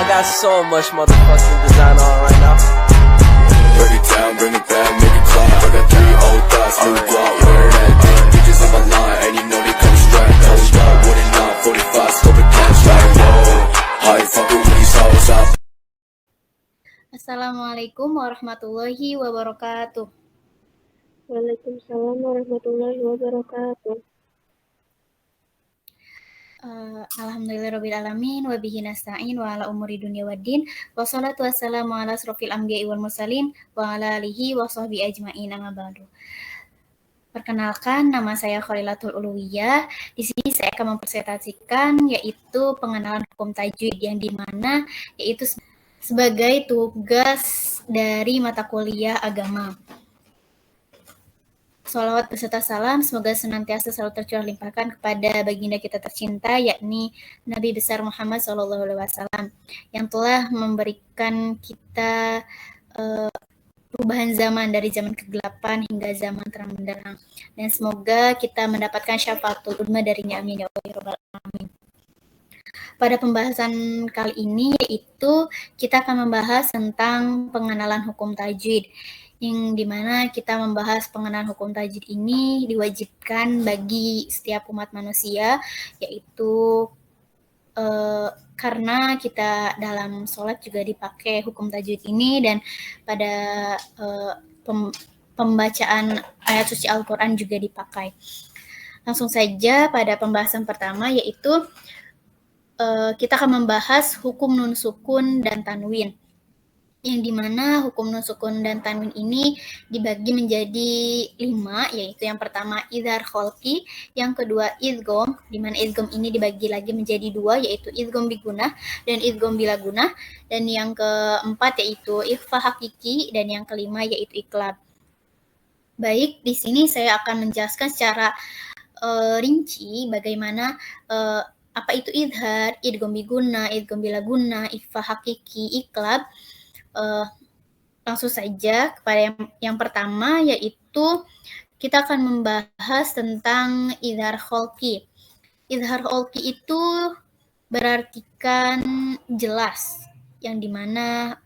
I got so much motherfucking design on right now. Break it down, bring it back, make it clap. I got 3 old thoughts, new guap, wear that dick. Bitches on my line, and you know they come strapped. Hold up, wooden on 45, scope it cash like whoa. How you fucking with these hoes up? Assalamualaikum warahmatullahi wabarakatuh. Waalaikumsalam warahmatullahi wabarakatuh. Alhamdulillahirrabbilalamin wa bihi nasta'in wa ala umuri dunya waddin wassalatu wassalamu ala asrofil anbiya'i wal mursalin wa ala alihi wa sahbihi ajma'in amma ba'du. Perkenalkan, nama saya Khalilatul Uluwiyah. Di sini saya akan mempresentasikan yaitu pengenalan hukum tajwid yang dimana yaitu sebagai tugas dari mata kuliah agama. Sholawat beserta salam semoga senantiasa selalu tercurah limpahkan kepada baginda kita tercinta yakni Nabi besar Muhammad SAW yang telah memberikan kita perubahan zaman dari zaman kegelapan hingga zaman terang benderang, dan semoga kita mendapatkan syafaatul uzma darinya, amin ya rabbal alamin. Pada pembahasan kali ini yaitu kita akan membahas tentang pengenalan hukum tajwid, yang dimana kita membahas pengenalan hukum tajwid ini diwajibkan bagi setiap umat manusia, yaitu karena kita dalam sholat juga dipakai hukum tajwid ini, dan pada pembacaan ayat suci Al-Quran juga dipakai. Langsung saja pada pembahasan pertama yaitu kita akan membahas hukum nun sukun dan tanwin, yang dimana hukum nun sukun dan tanwin ini dibagi menjadi 5, yaitu yang pertama idhar kholqi, yang kedua idgham, dimana idgham ini dibagi lagi menjadi 2, yaitu idgham bigunah dan idgham bila gunah, dan yang keempat yaitu ikhfa hakiki, dan yang kelima yaitu iqlab. Baik, di sini saya akan menjelaskan secara rinci bagaimana apa itu idhar, idgham bigunah, idgham bila gunah, ikhfa hakiki, iqlab. Langsung saja kepada yang pertama yaitu kita akan membahas tentang idhar kholqi. Idhar kholqi itu berartikan jelas, yang dimana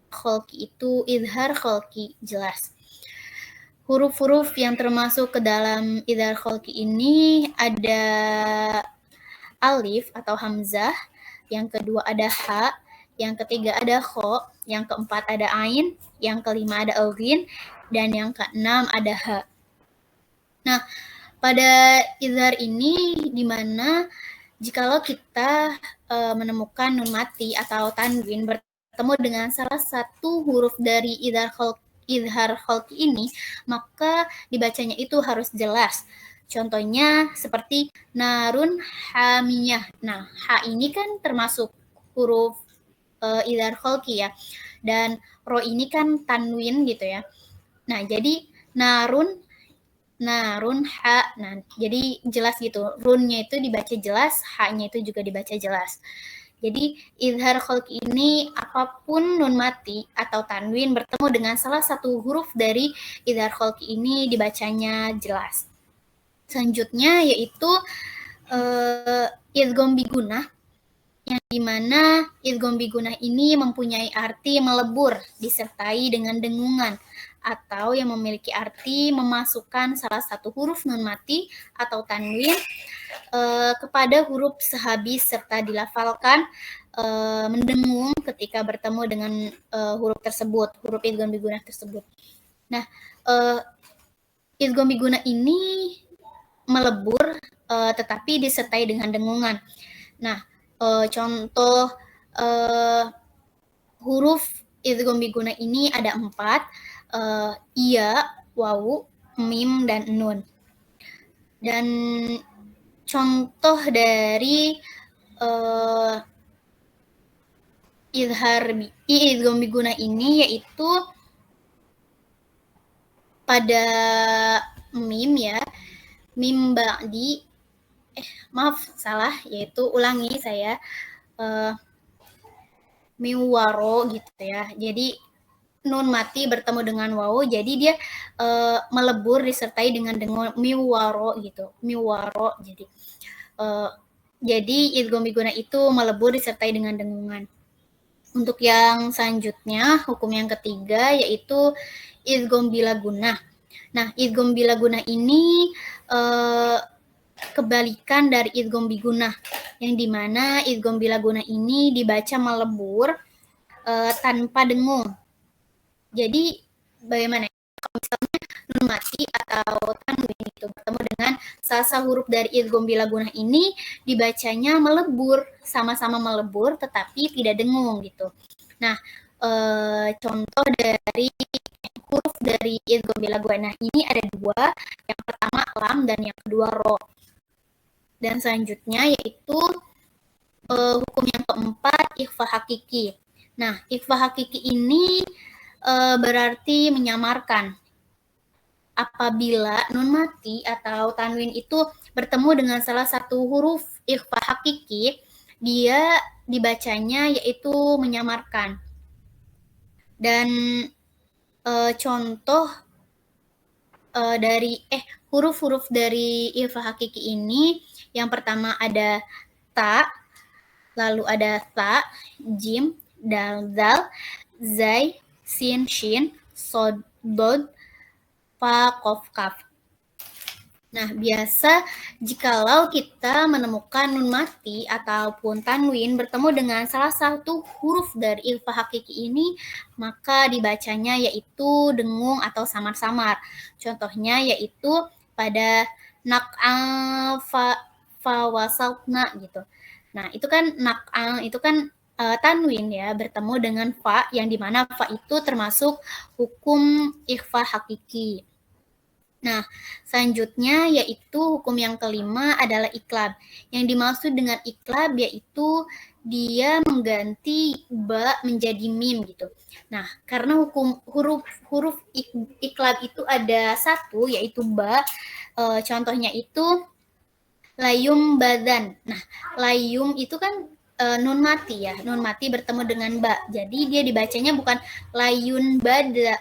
kholqi itu idhar kholqi jelas. Huruf-huruf yang termasuk ke dalam idhar kholqi ini ada alif atau hamzah, yang kedua ada ha, yang ketiga ada kho, yang keempat ada ain, yang kelima ada ghin, dan yang keenam ada ha. Nah, pada idhar ini dimana jikalau kita menemukan nun mati atau tanwin bertemu dengan salah satu huruf dari idhar kholqi ini, maka dibacanya itu harus jelas. Contohnya seperti narun hamiyah. Nah, ha ini kan termasuk huruf idhar kholqi ya, dan ro ini kan tanwin gitu ya. Nah, jadi narun ha, nah jadi jelas gitu, runnya itu dibaca jelas, ha-nya itu juga dibaca jelas. Jadi idhar kholqi ini apapun nun mati atau tanwin bertemu dengan salah satu huruf dari idhar kholqi ini dibacanya jelas. Selanjutnya yaitu idgham bigunah, yang dimana idgham bigunah ini mempunyai arti melebur disertai dengan dengungan, atau yang memiliki arti memasukkan salah satu huruf nun mati atau tanwin kepada huruf sehabis serta dilafalkan mendengung ketika bertemu dengan huruf tersebut, huruf idgham bigunah tersebut. Nah, idgham bigunah ini melebur tetapi disertai dengan dengungan. Nah, contoh huruf idgham bigunah ini ada 4, iya, wawu, mim, dan nun. Dan contoh dari idgham bigunah ini yaitu pada mim ya, mim ba'di, maaf salah, yaitu ulangi saya, miwaro gitu ya. Jadi nun mati bertemu dengan wawu, jadi dia melebur disertai dengan miwaro gitu, miwaro. Jadi idgham bigunah itu melebur disertai dengan dengungan. Untuk yang selanjutnya, hukum yang ketiga yaitu idgham bila gunah. Nah, idgham bila gunah ini kebalikan dari idgham bigunah, yang dimana idgham bila gunah ini dibaca melebur tanpa dengung. Jadi bagaimana? Kalau misalnya nun mati atau tanwin itu bertemu dengan salah huruf dari idgham bila gunah ini dibacanya melebur, sama-sama melebur tetapi tidak dengung gitu. Nah, contoh dari huruf dari idgham bila gunah ini ada dua, yang pertama lam dan yang kedua ro. Dan selanjutnya yaitu hukum yang keempat ikhfa hakiki. Nah, ikhfa hakiki ini berarti menyamarkan. Apabila nun mati atau tanwin itu bertemu dengan salah satu huruf ikhfa hakiki, dia dibacanya yaitu menyamarkan. Dan contoh dari huruf-huruf dari ikhfa hakiki ini, yang pertama ada ta, lalu ada ta, jim, dal, zal, zai, sin, shin, sod, dod, fa, kof, kaf. Nah, biasa jikalau kita menemukan nun mati ataupun tanwin bertemu dengan salah satu huruf dari ikhfa hakiki ini, maka dibacanya yaitu dengung atau samar-samar. Contohnya yaitu pada nak'an fa wasalna gitu. Nah, itu kan nak'an itu kan tanwin ya, bertemu dengan fa, yang dimana fa itu termasuk hukum ikhfa hakiki. Nah, selanjutnya yaitu hukum yang kelima adalah iklab. Yang dimaksud dengan iklab yaitu dia mengganti ba menjadi mim gitu. Nah, karena huruf iklab itu ada satu yaitu ba, contohnya itu layum badan. Nah, layum itu kan nun mati ya, nun mati bertemu dengan ba. Jadi dia dibacanya bukan layun bada,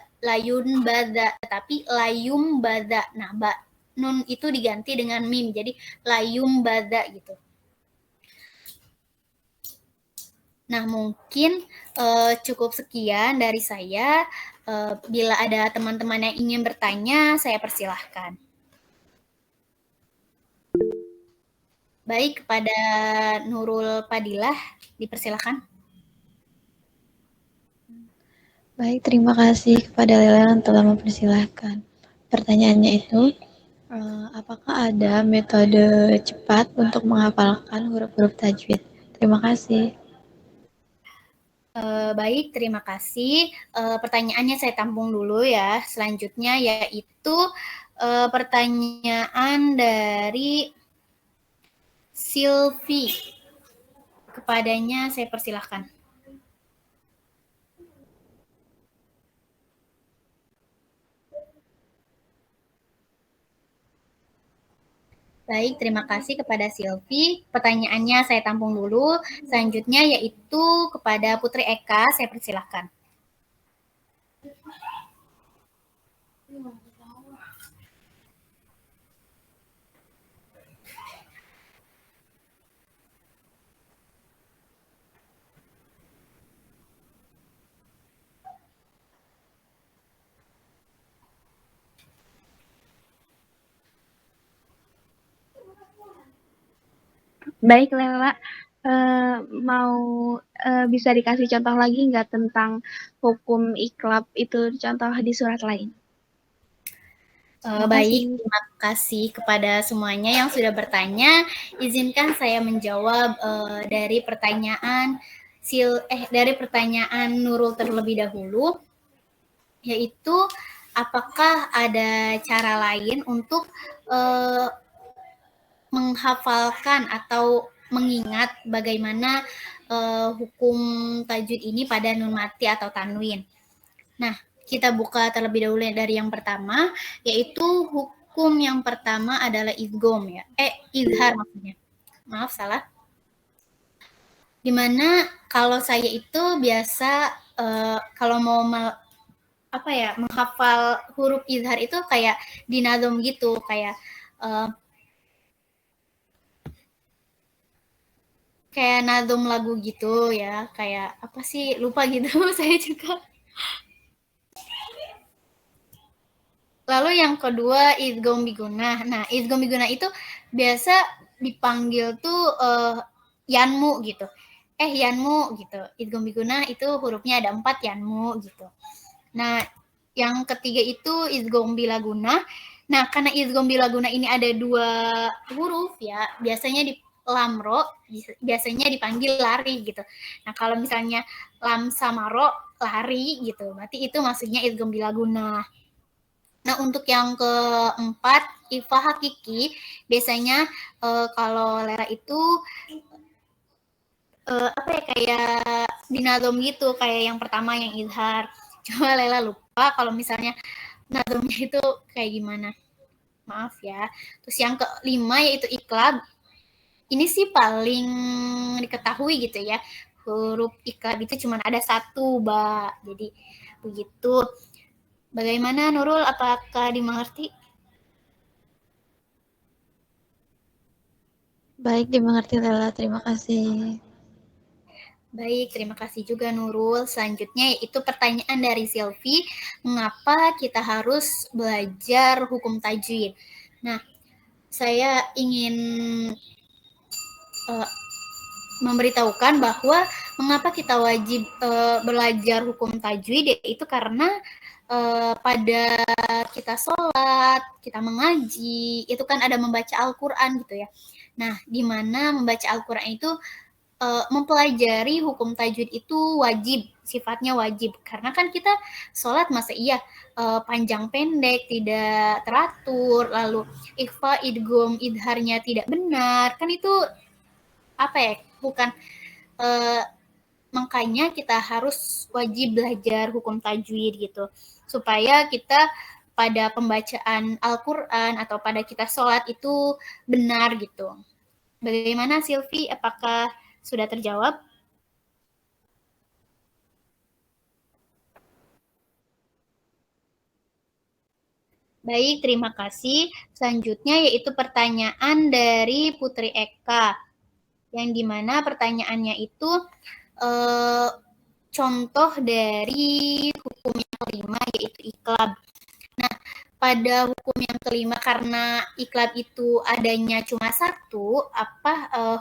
tetapi layum bada. Nah, ba nun itu diganti dengan mim, jadi layum bada gitu. Nah, mungkin cukup sekian dari saya. Bila ada teman-teman yang ingin bertanya, saya persilahkan. Baik, kepada Nurul Padilah, dipersilakan. Baik, terima kasih kepada Lela yang telah mempersilahkan. Pertanyaannya itu, apakah ada metode cepat untuk menghafalkan huruf-huruf tajwid? Terima kasih. Baik, terima kasih. Pertanyaannya saya tampung dulu ya. Selanjutnya yaitu pertanyaan dari Silvi. Kepadanya saya persilahkan. Baik, terima kasih kepada Silvi. Pertanyaannya saya tampung dulu. Selanjutnya yaitu kepada Putri Eka, saya persilahkan. Baik, Lela. Mau bisa dikasih contoh lagi nggak tentang hukum iklab itu contoh di surat lain? Baik, terima kasih kepada semuanya yang sudah bertanya. Izinkan saya menjawab dari pertanyaan Nurul terlebih dahulu, yaitu apakah ada cara lain untuk menghafalkan atau mengingat bagaimana hukum tajwid ini pada nun mati atau tanwin. Nah, kita buka terlebih dahulu dari yang pertama, yaitu hukum yang pertama adalah idgham ya. Izhar maksudnya. Maaf, salah. Dimana kalau saya itu biasa kalau mau menghafal huruf izhar itu kayak dinazom gitu, kayak kayak nadum lagu gitu ya, kayak apa sih, lupa gitu saya juga. Lalu yang kedua idgham bigunah. Nah, idgham bigunah itu biasa dipanggil tuh yanmu gitu. Yanmu gitu. Idgham bigunah itu hurufnya ada 4 yanmu gitu. Nah, yang ketiga itu idgham bilaguna. Nah, karena idgham bilaguna ini ada 2 huruf ya, biasanya di lamro biasanya dipanggil lari gitu. Nah, kalau misalnya lam sama ro lari gitu, berarti itu maksudnya idgham bilaguna. Nah, untuk yang keempat, ifa hakiki, biasanya kalau lera itu apa ya, kayak binadom gitu, kayak yang pertama yang izhar. Cuma Lela lupa kalau misalnya nadomnya itu kayak gimana. Maaf ya. Terus yang kelima yaitu iklab. Ini sih paling diketahui gitu ya. Huruf iklab itu cuma ada 1, Mbak. Jadi begitu. Bagaimana Nurul, apakah dimengerti? Baik, dimengerti Lela. Terima kasih. Baik, terima kasih juga Nurul. Selanjutnya yaitu pertanyaan dari Silvi, mengapa kita harus belajar hukum tajwid? Nah, saya ingin memberitahukan bahwa mengapa kita wajib belajar hukum tajwid, yaitu karena pada kita sholat, kita mengaji, itu kan ada membaca Al-Quran gitu ya. Nah, di mana membaca Al-Quran itu mempelajari hukum tajwid itu wajib, sifatnya wajib. Karena kan kita sholat masa iya panjang pendek, tidak teratur, lalu ikhfa, idgham, idharnya tidak benar, kan itu apa ya, bukan makanya kita harus wajib belajar hukum tajwid gitu, supaya kita pada pembacaan Al-Quran atau pada kita sholat itu benar gitu. Bagaimana Silvi, apakah sudah terjawab? Baik, terima kasih. Selanjutnya yaitu pertanyaan dari Putri Eka, yang dimana pertanyaannya itu contoh dari hukum yang kelima yaitu iklab. Nah, pada hukum yang kelima karena iklab itu adanya cuma 1,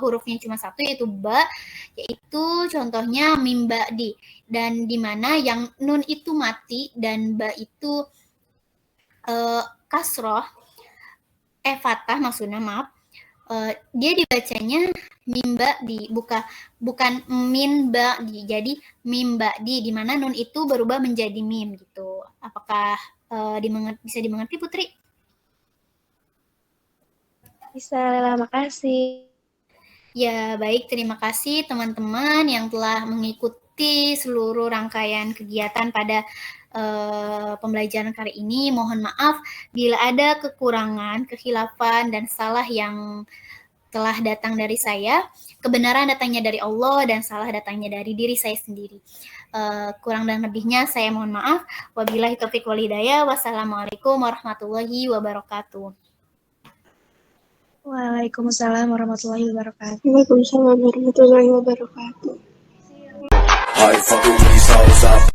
hurufnya cuma 1 yaitu ba, yaitu contohnya mim ba'di, dan di mana yang nun itu mati dan ba itu kasroh, fathah maksudnya, maaf, dia dibacanya mimba di, bukan minba di, jadi mimba di mana nun itu berubah menjadi mim gitu. Apakah bisa dimengerti Putri? Bisa, Lela, makasih. Ya, baik, terima kasih teman-teman yang telah mengikuti seluruh rangkaian kegiatan pada pembelajaran kali ini. Mohon maaf bila ada kekurangan, kekhilafan, dan salah yang telah datang dari saya. Kebenaran datangnya dari Allah dan salah datangnya dari diri saya sendiri. Kurang dan lebihnya saya mohon maaf. Wabillahi taufiq wal hidayah. Wassalamualaikum warahmatullahi wabarakatuh. Waalaikumsalam warahmatullahi wabarakatuh. Waalaikumsalam warahmatullahi wabarakatuh. I ain't fucking with these hoes, I